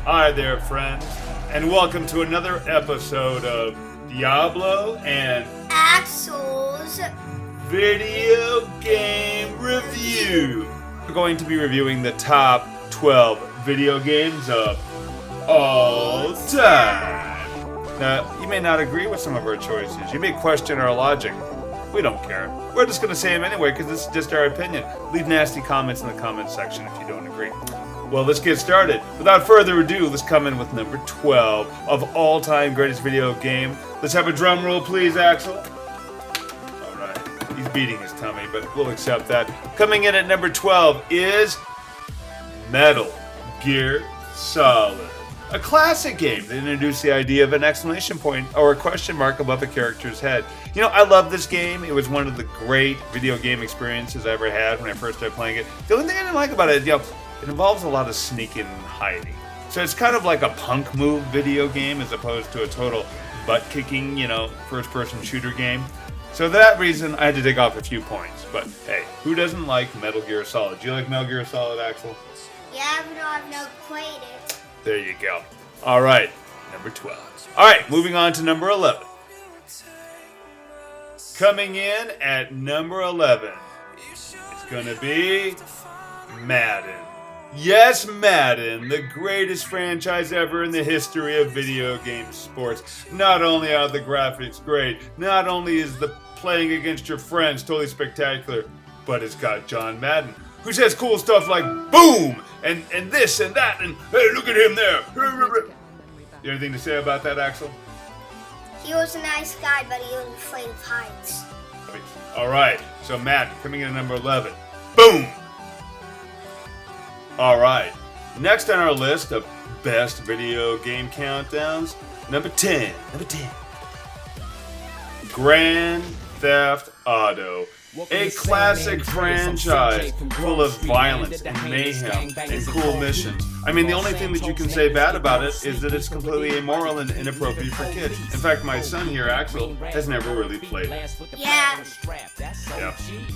Hi there, friends, and welcome to another episode of Diablo and Axel's Video Game Review. We're going to be reviewing the top 12 video games of all time. Now, you may not agree with some of our choices. You may question our logic. We don't care. We're just going to say them anyway because this is just our opinion. Leave nasty comments in the comments section if you don't agree. Well, let's get started. Without further ado, let's come in with number 12 of all-time greatest video game. Let's have a drum roll, please, Axel. All right. He's beating his tummy, but we'll accept that. Coming in at number 12 is Metal Gear Solid. A classic game that introduced the idea of an exclamation point or a question mark above a character's head. You know, I love this game. It was one of the great video game experiences I ever had when I first started playing it. The only thing I didn't like about it, it involves a lot of sneaking and hiding. So it's kind of like a punk move video game as opposed to a total butt-kicking, first-person shooter game. So for that reason, I had to take off a few points. But hey, who doesn't like Metal Gear Solid? Do you like Metal Gear Solid, Axel? Yeah, but I've never played it. There you go. All right, number 12. All right, moving on to number 11. Coming in at number 11, it's going to be Madden. Yes, Madden, the greatest franchise ever in the history of video game sports. Not only are the graphics great, not only is the playing against your friends totally spectacular, but it's got John Madden, who says cool stuff like boom, and this and that, and hey, look at him there. You have anything to say about that, Axel? He was a nice guy, but he was afraid of heights. All right, so Madden, coming in at number 11. Boom! All right, next on our list of best video game countdowns, number 10. Grand Theft Auto. A classic franchise full of violence and mayhem and cool missions. I mean, the only thing that you can say bad about it is that it's completely immoral and inappropriate for kids. In fact, my son here, Axel, has never really played it. Yeah,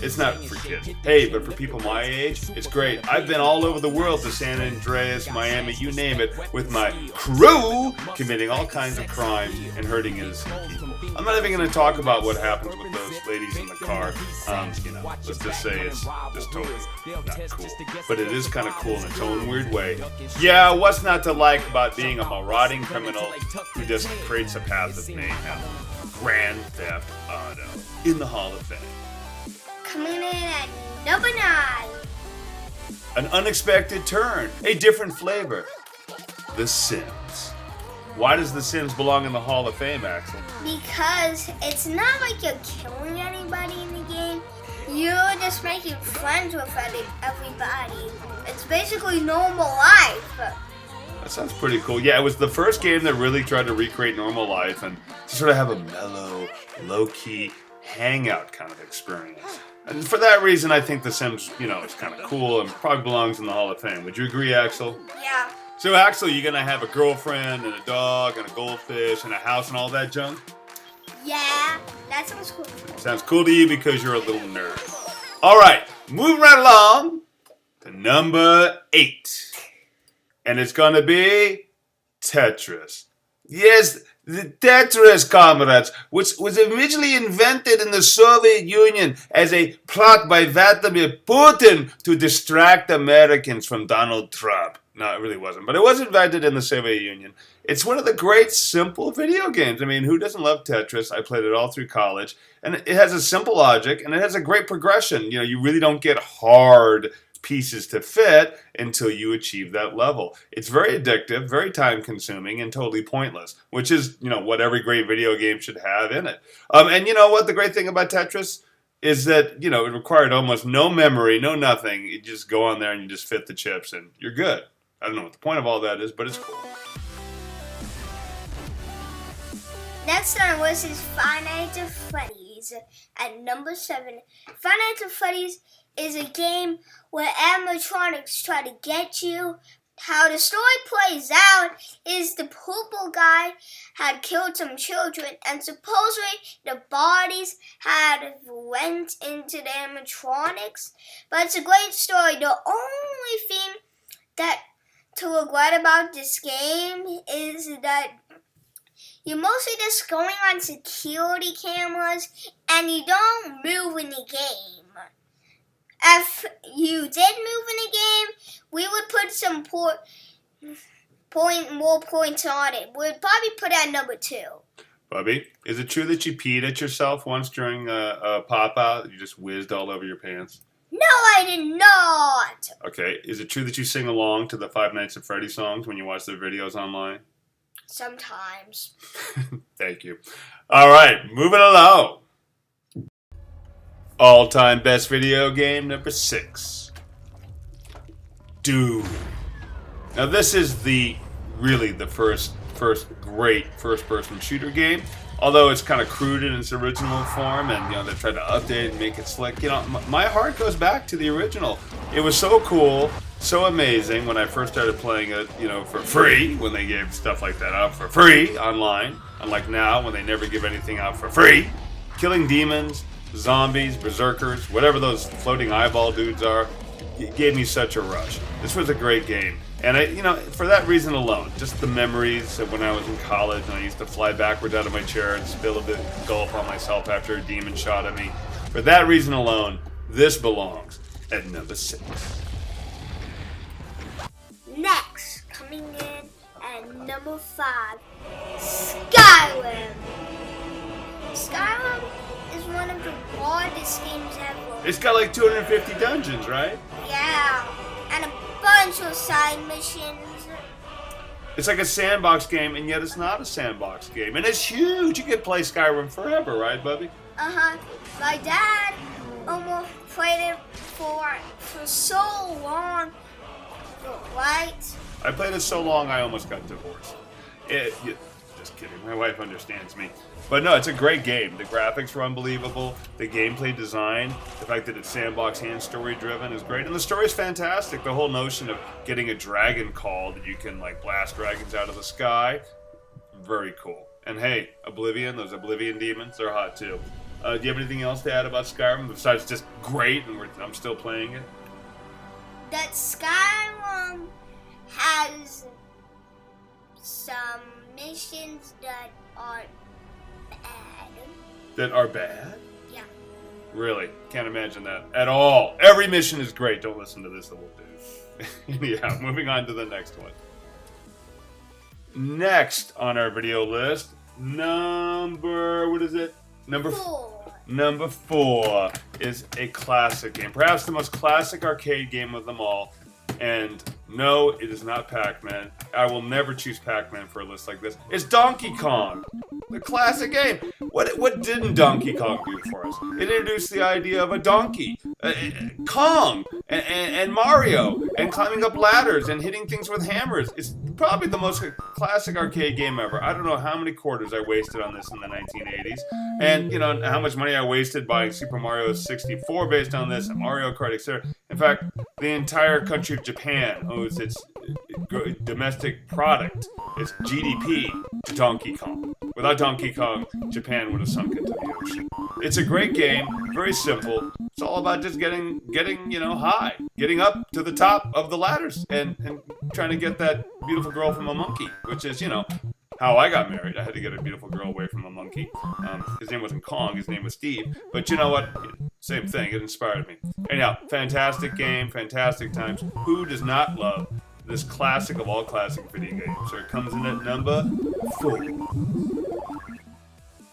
It's not for kids. Hey, but for people my age, it's great. I've been all over the world to San Andreas, Miami, you name it, with my crew, committing all kinds of crimes and hurting innocent people. I'm not even going to talk about what happens with those ladies in the car. Let's just say it's just totally not cool. But it is kind of cool in its own weird way. Yeah, what's not to like about being a marauding criminal who just creates a path of mayhem? Grand Theft Auto in the Hall of Fame. coming in at number 9. An unexpected turn, a different flavor. The Sims. Why does The Sims belong in the Hall of Fame, Axel? Because it's not like you're killing anybody in the game. You're just making friends with everybody. It's basically normal life. That sounds pretty cool. Yeah, it was the first game that really tried to recreate normal life and to sort of have a mellow, low-key hangout kind of experience. And for that reason, I think The Sims, is kind of cool and probably belongs in the Hall of Fame. Would you agree, Axel? Yeah. So, Axel, you gonna have a girlfriend and a dog and a goldfish and a house and all that junk? Yeah, that sounds cool. Sounds cool to you because you're a little nerd. All right, moving right along to number 8. And it's gonna be Tetris. Yes, the Tetris, comrades, which was originally invented in the Soviet Union as a plot by Vladimir Putin to distract Americans from Donald Trump. No, it really wasn't, but it was invented in the Soviet Union. It's one of the great simple video games. I mean, who doesn't love Tetris? I played it all through college, and it has a simple logic, and it has a great progression. You really don't get hard pieces to fit until you achieve that level. It's very addictive, very time-consuming, and totally pointless, which is, what every great video game should have in it. And you know what? The great thing about Tetris is that, it required almost no memory, no nothing. You just go on there and you just fit the chips, and you're good. I don't know what the point of all that is, but it's cool. Next on our list is Five Nights at Freddy's at number 7. Five Nights at Freddy's is a game where animatronics try to get you. How the story plays out is the purple guy had killed some children, and supposedly the bodies had went into the animatronics. But it's a great story. The only thing that to regret about this game is that you're mostly just going on security cameras and you don't move in the game. If you did move in the game, we would put some more points on it. We'd probably put it at number 2. Bubby, is it true that you peed at yourself once during a pop-out? You just whizzed all over your pants? No, I did not. Okay, is it true that you sing along to the Five Nights at Freddy songs when you watch their videos online? Sometimes. Thank you. All right, moving along. All-time best video game, number 6. Doom. Now this is really the first great first-person shooter game. Although it's kind of crude in its original form, and they tried to update and make it slick. My heart goes back to the original. It was so cool, so amazing when I first started playing it, for free, when they gave stuff like that out for free online. Unlike now, when they never give anything out for free. Killing demons, zombies, berserkers, whatever those floating eyeball dudes are, it gave me such a rush. This was a great game. And for that reason alone, just the memories of when I was in college and I used to fly backwards out of my chair and spill a bit of gulp on myself after a demon shot at me. For that reason alone, this belongs at number 6. Next, coming in at number 5, Skyrim. Skyrim is one of the hardest games ever. It's got like 250 dungeons, right? Yeah, and a bunch of side missions. It's like a sandbox game, and yet it's not a sandbox game. And it's huge. You can play Skyrim forever, right, Bubby? Uh-huh. My dad almost played it for so long, right? I played it so long, I almost got divorced. Just kidding. My wife understands me. But no, it's a great game. The graphics were unbelievable. The gameplay design, the fact that it's sandbox and story driven is great. And the story's fantastic. The whole notion of getting a dragon call that you can blast dragons out of the sky, very cool. And hey, Oblivion, those Oblivion demons, they're hot too. Do you have anything else to add about Skyrim besides just great and I'm still playing it? That Skyrim has some missions that are bad. That are bad? Yeah. Really? Can't imagine that at all. Every mission is great. Don't listen to this, that will do. Yeah, moving on to the next one. Next on our video list, number 4. Number 4 is a classic game. Perhaps the most classic arcade game of them all. And no, it is not Pac-Man. I will never choose Pac-Man for a list like this. It's Donkey Kong, the classic game. What didn't Donkey Kong do for us? It introduced the idea of a donkey, Kong, and Mario, and climbing up ladders and hitting things with hammers. It's probably the most classic arcade game ever. I don't know how many quarters I wasted on this in the 1980s, and how much money I wasted buying Super Mario 64 based on this, and Mario Kart, etc. In fact, the entire country of Japan owes its domestic product, its GDP, to Donkey Kong. Without Donkey Kong, Japan would have sunk into the ocean. It's a great game, very simple. It's all about just getting high, getting up to the top of the ladders, and trying to get that beautiful girl from a monkey, which is, how I got married. I had to get a beautiful girl away from a monkey. His name wasn't Kong, his name was Steve. But you know what? Same thing. It inspired me. Anyhow, fantastic game, fantastic times. Who does not love this classic of all classic video games? So it comes in at number 4.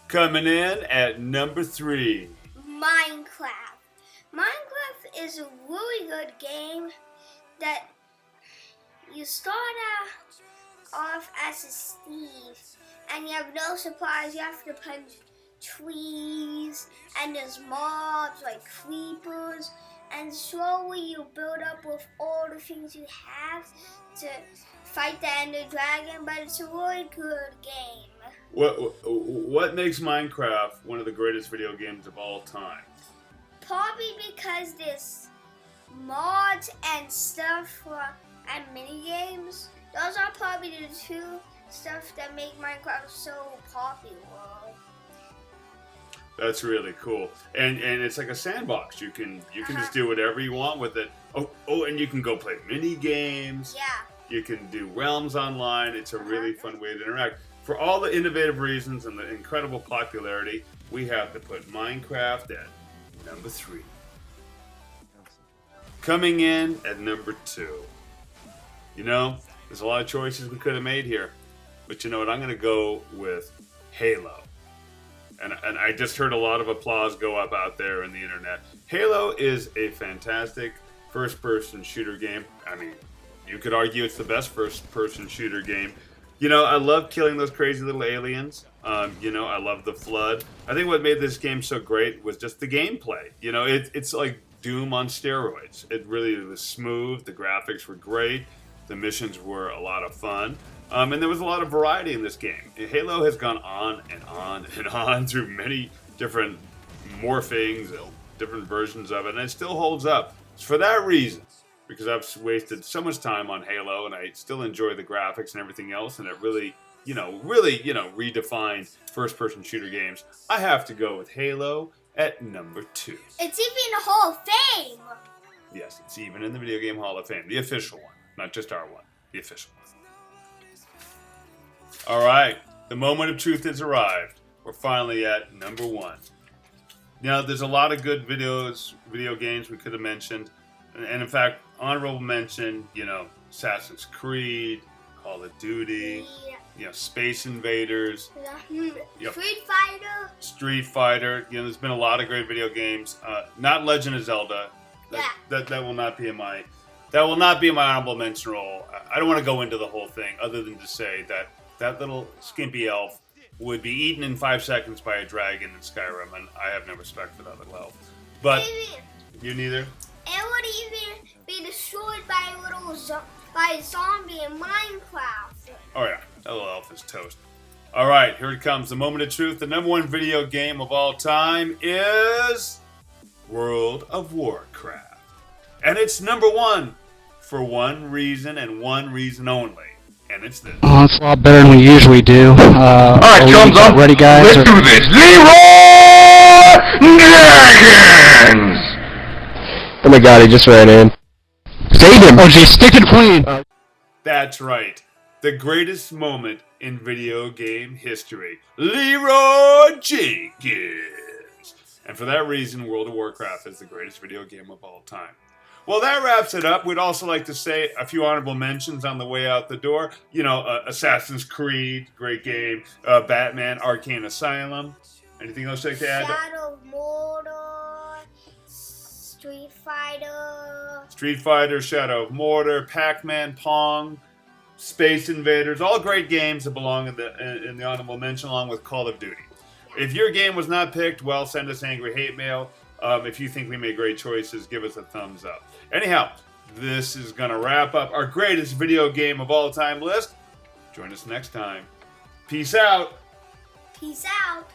Coming in at number 3. Minecraft. Minecraft is a really good game that you start off as a thief and you have no supplies. You have to punch trees and there's mobs like creepers, and slowly you build up with all the things you have to fight the Ender Dragon, but it's a really good game. What makes Minecraft one of the greatest video games of all time? Probably because there's mods and stuff and mini games. Those are probably the 2 stuff that make Minecraft so popular. That's really cool, and it's like a sandbox. You can just do whatever you want with it. Oh, and you can go play mini games. Yeah. You can do realms online. It's a really fun way to interact. For all the innovative reasons and the incredible popularity, we have to put Minecraft at number 3. Coming in at number 2. You know, there's a lot of choices we could have made here. But you know what? I'm going to go with Halo. And I just heard a lot of applause go up out there in the internet. Halo is a fantastic first-person shooter game. I mean, you could argue it's the best first-person shooter game. You know, I love killing those crazy little aliens. You know, I love the Flood. I think what made this game so great was just the gameplay. You know, it's like Doom on steroids. It really was smooth. The graphics were great. The missions were a lot of fun. And there was a lot of variety in this game. Halo has gone on and on and on through many different morphings and different versions of it, and it still holds up. It's for that reason, because I've wasted so much time on Halo, and I still enjoy the graphics and everything else, and it really, redefined first-person shooter games. I have to go with Halo at number 2. It's even in the Hall of Fame. Yes, it's even in the Video Game Hall of Fame, the official one, not just our one, the official one. All right, the moment of truth has arrived. We're finally at number 1. Now, there's a lot of good video games we could have mentioned. And in fact, honorable mention, Assassin's Creed, Call of Duty, Space Invaders, Street Fighter. There's been a lot of great video games. Not Legend of Zelda. That will not be in my honorable mention role. I don't want to go into the whole thing, other than to say that little skimpy elf would be eaten in 5 seconds by a dragon in Skyrim, and I have no respect for that little elf. But you neither. It would even be destroyed by a zombie in Minecraft. Oh yeah, that little elf is toast. All right, here it comes. The moment of truth. The number 1 video game of all time is World of Warcraft. And it's number 1 for one reason and one reason only. And it's this. Oh, it's a lot better than we usually do. Alright, chums up. Ready, guys? Let's do this. Leroy Jenkins! Oh my god, he just ran in. Save him! Oh, geez, stick it clean! That's right. The greatest moment in video game history. Leroy Jenkins! And for that reason, World of Warcraft is the greatest video game of all time. Well, that wraps it up. We'd also like to say a few honorable mentions on the way out the door. Assassin's Creed, great game. Batman, Arcane Asylum. Anything else you'd like to add? Shadow of Mordor, Street Fighter, Shadow of Mordor, Pac-Man, Pong, Space Invaders. All great games that belong in the honorable mention, along with Call of Duty. If your game was not picked, well, send us angry hate mail. If you think we made great choices, give us a thumbs up. Anyhow, this is going to wrap up our greatest video game of all time list. Join us next time. Peace out. Peace out.